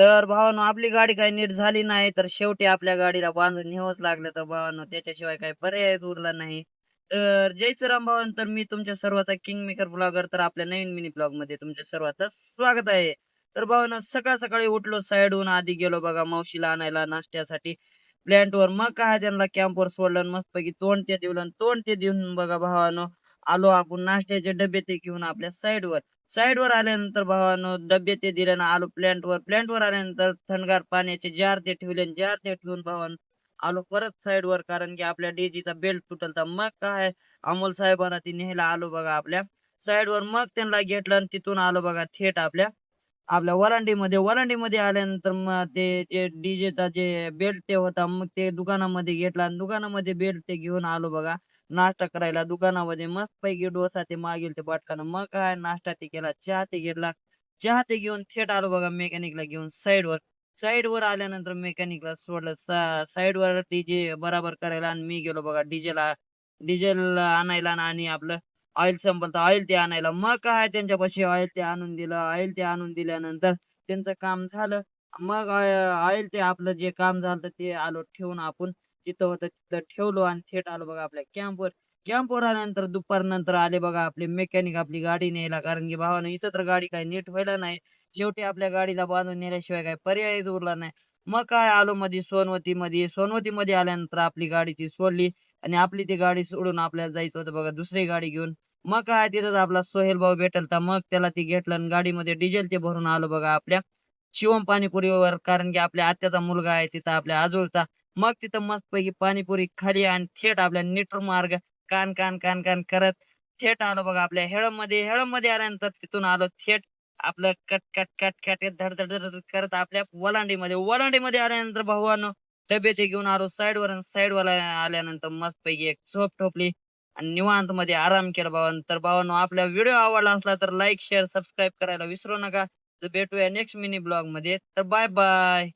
तर भावानो आपली गाडी काही नीट झाली नाही तर शेवटी आपल्या गाडीला बांधून न्यावंच लागलं तर भावानो त्याच्याशिवाय काही पर्यायच उरला नाही. तर जय श्रीराम भावानो, तर मी तुमच्या सर्वांचा किंग मेकर ब्लॉगर तर आपल्या नवीन मिनी ब्लॉग मध्ये तुमच्या सर्वांचं स्वागत आहे. तर भावानो सकाळ सकाळी उठलो साईडहून आधी गेलो बघा मावशीला आणायला नाश्त्यासाठी प्लॅन्टवर. मग काय त्यांना कॅम्पवर सोडलं आणि मस्तपैकी तोंड ते देऊन तोंड ते देऊन बघा भावानो आलो आपण नाश्त्याचे डबे ते घेऊन आपल्या साईडवर. साईडवर आल्यानंतर भावानो डबे ते दिले ना आलो प्लॅन्टवर. प्लॅन्टवर आल्यानंतर थंडगार पाण्याचे जार ते ठेवले आणि जार ते ठेवून भावानो आलो परत साईडवर, कारण की आपल्या डीजीचा बेल्ट तुटल तर मग काय अमोल साहेबांना ती न्यायला आलो बघा आपल्या साईडवर. मग त्यांना घेतलं आणि तिथून आलो बघा थेट आपल्या आपल्या वलांडीमध्ये आल्यानंतर मग ते जे डीजेचा जे बेल्ट ते होता मग ते दुकानामध्ये घेतला आणि दुकानामध्ये बेल्ट ते घेऊन आलो बघा नाश्ता करायला दुकानामध्ये. मस्त पैकी डोसा ते मागेल ते बाटकानं. मग काय नाश्ता ते केला, चहा ते घेतला. चहा ते घेऊन थेट आलो बघा मेकॅनिकला घेऊन साईडवर. साईडवर आल्यानंतर मेकॅनिकला सोडलं. साईडवर डीजे बराबर करायला आणि मी गेलो बघा डिझेल आणायला आणि आपलं ऑइल संपलं तर ऑइल ते आणायला. मग काय त्यांच्यापाशी ऑइल ते आणून दिलं. ऑइल ते आणून दिल्यानंतर त्यांचं काम झालं. मग ऑइल ते आपलं जे काम झालं ते आलो ठेवून आपण जिथं होतं तिथं ठेवलो आणि थेट आलो बघा आपल्या कॅम्पवर. कॅम्पवर आल्यानंतर दुपारनंतर आले बघा आपले मेकॅनिक आपली गाडी न्यायला, कारण की भावानं इथं तर गाडी काही नीट व्हायला नाही. शेवटी आपल्या गाडीला बांधून नेल्याशिवाय काही पर्यायच उरला नाही. मग काय आलो मध्ये सोनवतीमध्ये आल्यानंतर आपली गाडी ती सोडली आणि आपली ती गाडी सोडून आपल्याला जायचं होतं बघा दुसरी गाडी घेऊन. मग काय तिथंच आपला सोहेल भाऊ भेटल तर मग त्याला ती घेतलं आणि गाडीमध्ये डिझेल ते भरून आलो बघा आपल्या शिवम पाणीपुरीवर, कारण की आपल्या आत्याचा मुलगा आहे तिथं आपल्या आजोळचा. मग तिथं मस्तपैकी पाणीपुरी खाली आणि थेट आपल्या निटर मार्ग कान कान कान कान करत थेट आलो बघा आपल्या हेळमध्ये आल्यानंतर तिथून आलो थेट आपलं कट कट कट कट धड धड धड धड करत आपल्या वलांडीमध्ये आल्यानंतर भावानं डबे ते घेऊन आलो साईडवर आणि साईडवर आल्यानंतर मस्तपैकी एक झोप ठोकली आणि निवांत मध्ये आराम केला भावानं. तर भावानो आपला व्हिडिओ आवडला असला तर लाईक शेअर सबस्क्राईब करायला विसरू नका. तर भेटूया नेक्स्ट मिनी ब्लॉग मध्ये. तर बाय बाय.